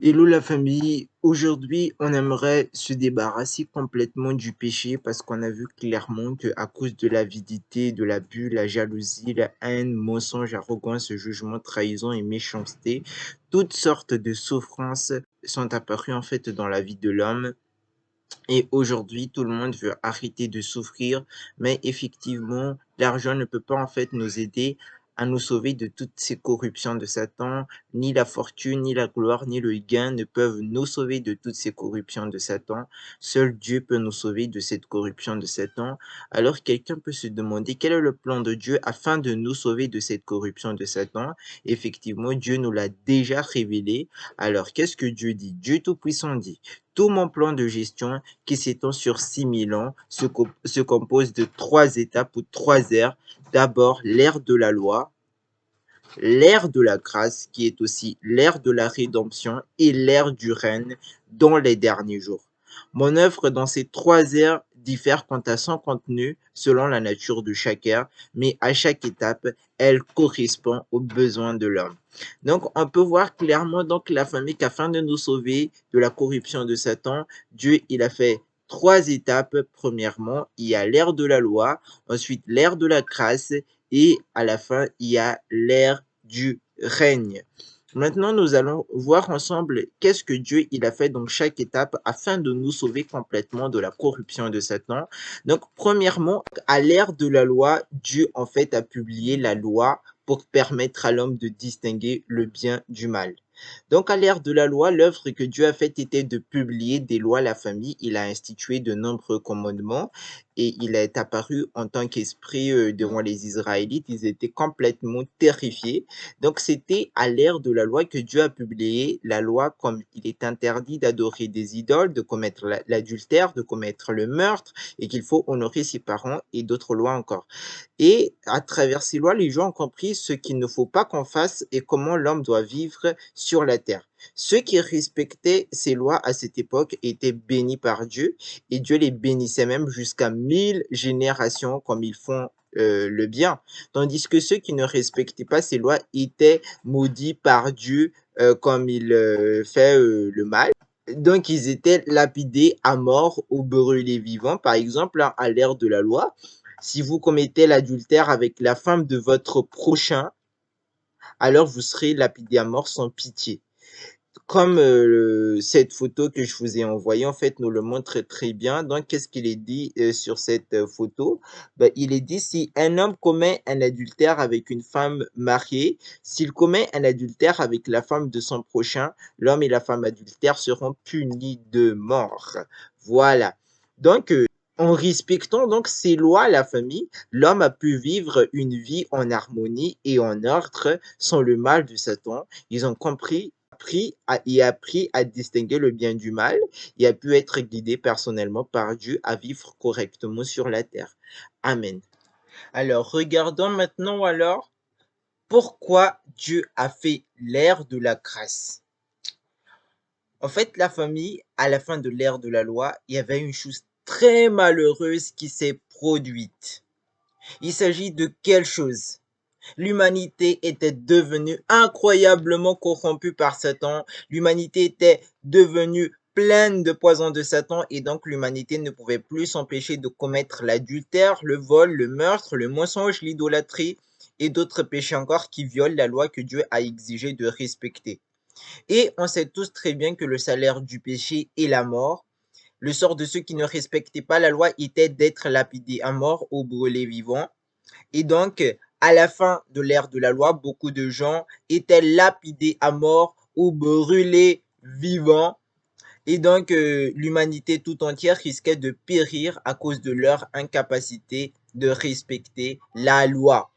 Hello la famille, aujourd'hui on aimerait se débarrasser complètement du péché parce qu'on a vu clairement que à cause de l'avidité, de l'abus, la jalousie, la haine, mensonge, arrogance, jugement, trahison et méchanceté, toutes sortes de souffrances sont apparues en fait dans la vie de l'homme. Et aujourd'hui, tout le monde veut arrêter de souffrir, mais effectivement, l'argent ne peut pas en fait nous aider à nous sauver de toutes ces corruptions de Satan, ni la fortune, ni la gloire, ni le gain ne peuvent nous sauver de toutes ces corruptions de Satan. Seul Dieu peut nous sauver de cette corruption de Satan. Alors quelqu'un peut se demander quel est le plan de Dieu afin de nous sauver de cette corruption de Satan. Effectivement, Dieu nous l'a déjà révélé. Alors qu'est-ce que Dieu dit? Dieu Tout-Puissant dit, tout mon plan de gestion qui s'étend sur 6000 ans se compose de trois étapes ou trois ères. D'abord, l'ère de la loi, l'ère de la grâce, qui est aussi l'ère de la rédemption, et l'ère du règne dans les derniers jours. Mon œuvre dans ces trois ères diffère quant à son contenu selon la nature de chaque ère, mais à chaque étape, elle correspond aux besoins de l'homme. Donc, on peut voir clairement donc la famille qu'afin de nous sauver de la corruption de Satan, Dieu il a fait trois étapes. Premièrement, il y a l'ère de la loi, ensuite l'ère de la grâce et à la fin, il y a l'ère du règne. Maintenant, nous allons voir ensemble qu'est-ce que Dieu il a fait dans chaque étape afin de nous sauver complètement de la corruption de Satan. Donc, premièrement, à l'ère de la loi, Dieu en fait a publié la loi pour permettre à l'homme de distinguer le bien du mal. Donc, à l'ère de la loi, l'œuvre que Dieu a faite était de publier des lois à la famille. Il a institué de nombreux commandements et il est apparu en tant qu'esprit devant les Israélites. Ils étaient complètement terrifiés. Donc, c'était à l'ère de la loi que Dieu a publié la loi comme il est interdit d'adorer des idoles, de commettre l'adultère, de commettre le meurtre et qu'il faut honorer ses parents et d'autres lois encore. Et à travers ces lois, les gens ont compris ce qu'il ne faut pas qu'on fasse et comment l'homme doit vivre sur la terre. Ceux qui respectaient ces lois à cette époque étaient bénis par Dieu et Dieu les bénissait même jusqu'à 1000 générations comme ils font le bien. Tandis que ceux qui ne respectaient pas ces lois étaient maudits par Dieu comme il fait le mal. Donc, ils étaient lapidés à mort ou brûlés vivants. Par exemple, à l'ère de la loi, si vous commettez l'adultère avec la femme de votre prochain, alors vous serez lapidé à mort sans pitié. Comme cette photo que je vous ai envoyée, en fait, nous le montre très bien. Donc, qu'est-ce qu'il est dit sur cette photo? Ben, il est dit, si un homme commet un adultère avec une femme mariée, s'il commet un adultère avec la femme de son prochain, l'homme et la femme adultère seront punis de mort. Voilà. Donc, en respectant donc ces lois, la famille, l'homme a pu vivre une vie en harmonie et en ordre sans le mal de Satan. Ils ont compris appris à distinguer le bien du mal et a pu être guidé personnellement par Dieu à vivre correctement sur la terre. Amen. Alors, regardons maintenant alors pourquoi Dieu a fait l'ère de la grâce. En fait, la famille, à la fin de l'ère de la loi, il y avait une chose très malheureuse qui s'est produite. Il s'agit de quelle chose? L'humanité était devenue incroyablement corrompue par Satan. L'humanité était devenue pleine de poison de Satan et donc l'humanité ne pouvait plus s'empêcher de commettre l'adultère, le vol, le meurtre, le mensonge, l'idolâtrie et d'autres péchés encore qui violent la loi que Dieu a exigé de respecter. Et on sait tous très bien que le salaire du péché est la mort. Le sort de ceux qui ne respectaient pas la loi était d'être lapidés à mort ou brûlés vivants. Et donc, à la fin de l'ère de la loi, beaucoup de gens étaient lapidés à mort ou brûlés vivants. Et donc, l'humanité tout entière risquait de périr à cause de leur incapacité de respecter la loi.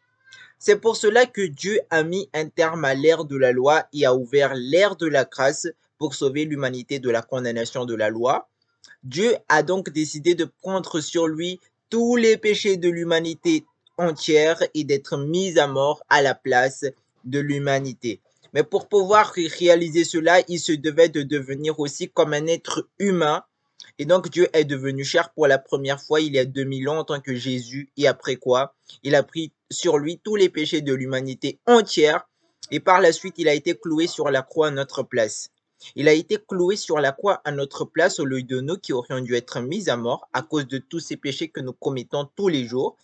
C'est pour cela que Dieu a mis un terme à l'ère de la loi et a ouvert l'ère de la grâce pour sauver l'humanité de la condamnation de la loi. Dieu a donc décidé de prendre sur lui tous les péchés de l'humanité entière et d'être mis à mort à la place de l'humanité. Mais pour pouvoir réaliser cela, il se devait de devenir aussi comme un être humain. Et donc Dieu est devenu chair pour la première fois il y a 2000 ans en tant que Jésus. Et après quoi? Il a pris sur lui tous les péchés de l'humanité entière. Et par la suite, il a été cloué sur la croix à notre place. Il a été cloué sur la croix à notre place au lieu de nous qui aurions dû être mis à mort à cause de tous ces péchés que nous commettons tous les jours.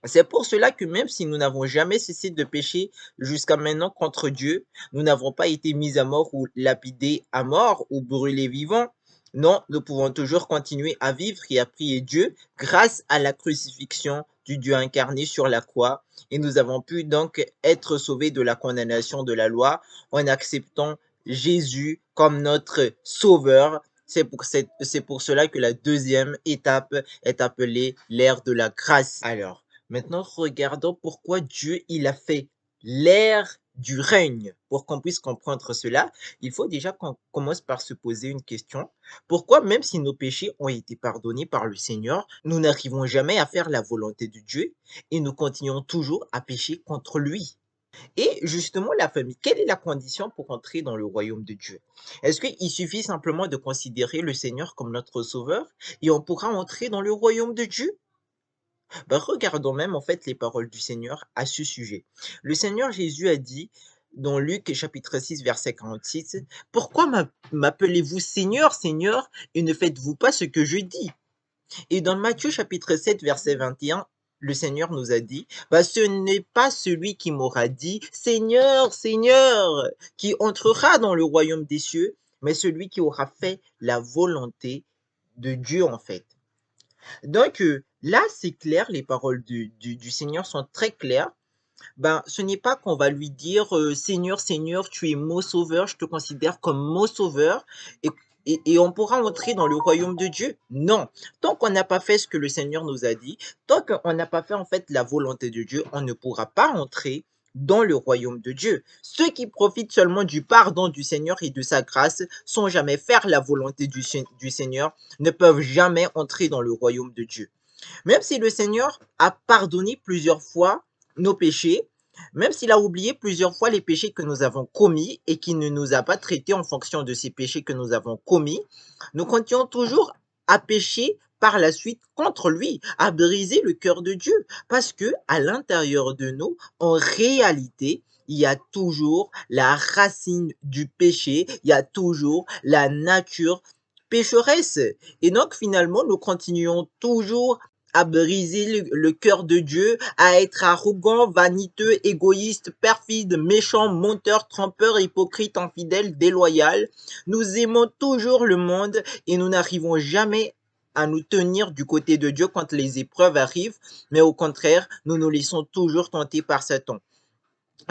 C'est pour cela que même si nous n'avons jamais cessé de pécher jusqu'à maintenant contre Dieu, nous n'avons pas été mis à mort ou lapidés à mort ou brûlés vivants. Non, nous pouvons toujours continuer à vivre et à prier Dieu grâce à la crucifixion du Dieu incarné sur la croix. Et nous avons pu donc être sauvés de la condamnation de la loi en acceptant Jésus comme notre sauveur. C'est pour cela que la deuxième étape est appelée l'ère de la grâce. Alors, maintenant, regardons pourquoi Dieu il a fait l'ère du règne. Pour qu'on puisse comprendre cela, il faut déjà qu'on commence par se poser une question. Pourquoi, même si nos péchés ont été pardonnés par le Seigneur, nous n'arrivons jamais à faire la volonté de Dieu et nous continuons toujours à pécher contre lui? Et justement, la famille, quelle est la condition pour entrer dans le royaume de Dieu? Est-ce qu'il suffit simplement de considérer le Seigneur comme notre sauveur et on pourra entrer dans le royaume de Dieu? Ben, regardons même en fait les paroles du Seigneur à ce sujet. Le Seigneur Jésus a dit dans Luc chapitre 6 verset 46, pourquoi m'appelez-vous Seigneur, Seigneur, et ne faites-vous pas ce que je dis? Et dans Matthieu chapitre 7 verset 21, le Seigneur nous a dit, bah, ce n'est pas celui qui m'aura dit Seigneur, Seigneur, qui entrera dans le royaume des cieux, mais celui qui aura fait la volonté de Dieu en fait. Donc là, c'est clair, les paroles du Seigneur sont très claires. Ben, ce n'est pas qu'on va lui dire Seigneur, Seigneur, tu es mon sauveur, je te considère comme mon sauveur et, et on pourra entrer dans le royaume de Dieu. Non, tant qu'on n'a pas fait ce que le Seigneur nous a dit, tant qu'on n'a pas fait en fait la volonté de Dieu, on ne pourra pas entrer dans le royaume de Dieu. Ceux qui profitent seulement du pardon du Seigneur et de sa grâce, sans jamais faire la volonté du Seigneur, ne peuvent jamais entrer dans le royaume de Dieu. Même si le Seigneur a pardonné plusieurs fois nos péchés, même s'il a oublié plusieurs fois les péchés que nous avons commis et qu'il ne nous a pas traités en fonction de ces péchés que nous avons commis, nous continuons toujours à pécher par la suite contre lui, à briser le cœur de Dieu. Parce que à l'intérieur de nous, en réalité, il y a toujours la racine du péché, il y a toujours la nature pécheresse. Et donc finalement, nous continuons toujours à briser le cœur de Dieu, à être arrogant, vaniteux, égoïste, perfide, méchant, menteur, trompeur, hypocrite, infidèle, déloyal. Nous aimons toujours le monde et nous n'arrivons jamais à nous tenir du côté de Dieu quand les épreuves arrivent, mais au contraire, nous nous laissons toujours tenter par Satan.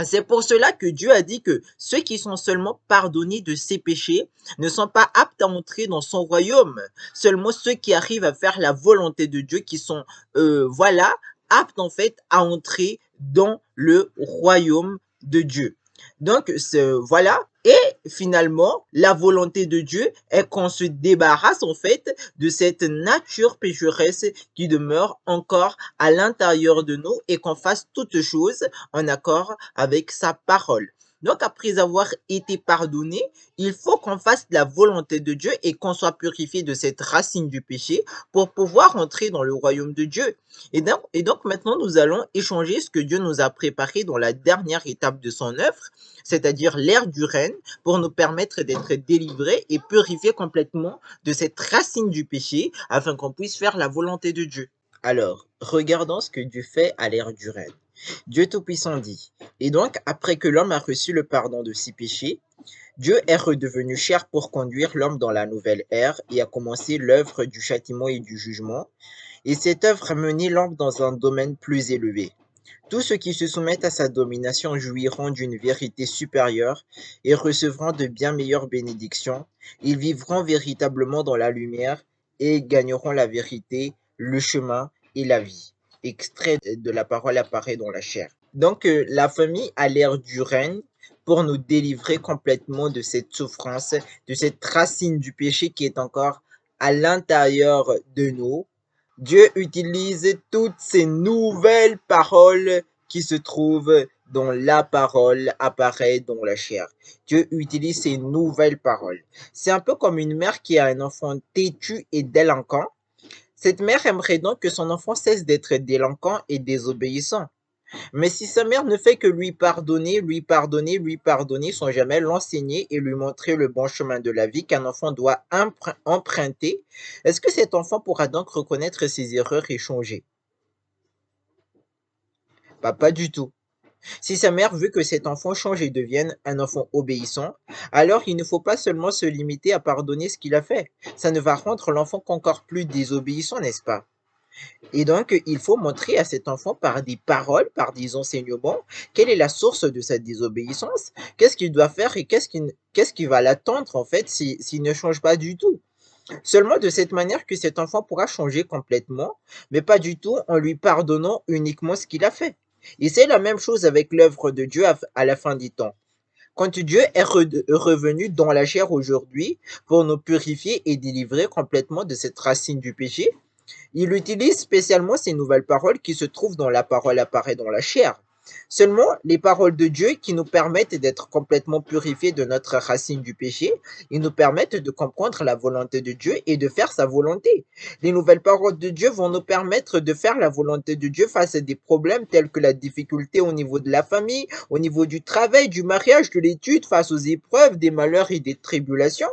C'est pour cela que Dieu a dit que ceux qui sont seulement pardonnés de ses péchés ne sont pas aptes à entrer dans son royaume. Seulement ceux qui arrivent à faire la volonté de Dieu qui sont, voilà, aptes en fait à entrer dans le royaume de Dieu. Donc, voilà. Et finalement, la volonté de Dieu est qu'on se débarrasse en fait de cette nature pécheresse qui demeure encore à l'intérieur de nous et qu'on fasse toutes choses en accord avec sa parole. Donc, après avoir été pardonné, il faut qu'on fasse la volonté de Dieu et qu'on soit purifié de cette racine du péché pour pouvoir entrer dans le royaume de Dieu. Et donc maintenant, nous allons échanger ce que Dieu nous a préparé dans la dernière étape de son œuvre, c'est-à-dire l'ère du règne, pour nous permettre d'être délivrés et purifiés complètement de cette racine du péché, afin qu'on puisse faire la volonté de Dieu. Alors, regardons ce que Dieu fait à l'ère du règne. Dieu Tout-Puissant dit, et donc, après que l'homme a reçu le pardon de ses péchés, Dieu est redevenu chair pour conduire l'homme dans la nouvelle ère et a commencé l'œuvre du châtiment et du jugement, et cette œuvre a mené l'homme dans un domaine plus élevé. Tous ceux qui se soumettent à sa domination jouiront d'une vérité supérieure et recevront de bien meilleures bénédictions. Ils vivront véritablement dans la lumière et gagneront la vérité, le chemin et la vie. Extrait de la parole apparaît dans la chair. Donc, la famille a l'ère du règne pour nous délivrer complètement de cette souffrance, de cette racine du péché qui est encore à l'intérieur de nous. Dieu utilise toutes ces nouvelles paroles qui se trouvent dans la parole apparaît dans la chair. Dieu utilise ces nouvelles paroles. C'est un peu comme une mère qui a un enfant têtu et délinquant. Cette mère aimerait donc que son enfant cesse d'être délinquant et désobéissant. Mais si sa mère ne fait que lui pardonner, lui pardonner, lui pardonner, sans jamais l'enseigner et lui montrer le bon chemin de la vie qu'un enfant doit emprunter, est-ce que cet enfant pourra donc reconnaître ses erreurs et changer? Bah, pas du tout. Si sa mère veut que cet enfant change et devienne un enfant obéissant, alors il ne faut pas seulement se limiter à pardonner ce qu'il a fait. Ça ne va rendre l'enfant qu'encore plus désobéissant, n'est-ce pas? Et donc, il faut montrer à cet enfant par des paroles, par des enseignements, quelle est la source de sa désobéissance, qu'est-ce qu'il doit faire et qu'est-ce qui va l'attendre en fait s'il ne change pas du tout. Seulement de cette manière que cet enfant pourra changer complètement, mais pas du tout en lui pardonnant uniquement ce qu'il a fait. Et c'est la même chose avec l'œuvre de Dieu à la fin des temps. Quand Dieu est revenu dans la chair aujourd'hui pour nous purifier et délivrer complètement de cette racine du péché, il utilise spécialement ces nouvelles paroles qui se trouvent dans la parole apparaît dans la chair. Seulement, les paroles de Dieu qui nous permettent d'être complètement purifiés de notre racine du péché, ils nous permettent de comprendre la volonté de Dieu et de faire sa volonté. Les nouvelles paroles de Dieu vont nous permettre de faire la volonté de Dieu face à des problèmes tels que la difficulté au niveau de la famille, au niveau du travail, du mariage, de l'étude, face aux épreuves, des malheurs et des tribulations.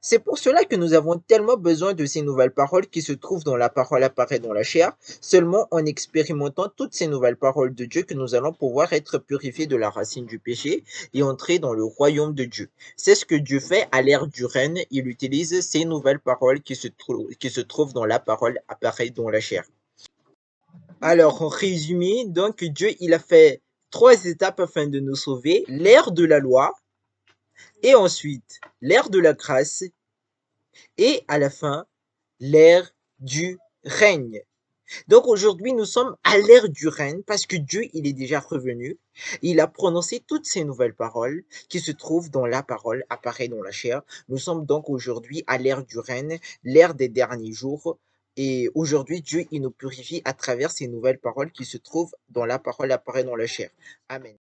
C'est pour cela que nous avons tellement besoin de ces nouvelles paroles qui se trouvent dans la parole apparaît dans la chair, seulement en expérimentant toutes ces nouvelles paroles de Dieu que nous allons pouvoir être purifiés de la racine du péché et entrer dans le royaume de Dieu. C'est ce que Dieu fait à l'ère du règne, il utilise ces nouvelles paroles qui se trouvent dans la parole apparaît dans la chair. Alors, en résumé, donc Dieu, il a fait trois étapes afin de nous sauver, l'ère de la loi, et ensuite l'ère de la grâce, et à la fin, l'ère du règne. Donc aujourd'hui, nous sommes à l'ère du règne parce que Dieu, il est déjà revenu. Il a prononcé toutes ces nouvelles paroles qui se trouvent dans la parole, apparaît dans la chair. Nous sommes donc aujourd'hui à l'ère du règne, l'ère des derniers jours. Et aujourd'hui, Dieu, il nous purifie à travers ces nouvelles paroles qui se trouvent dans la parole, apparaît dans la chair. Amen.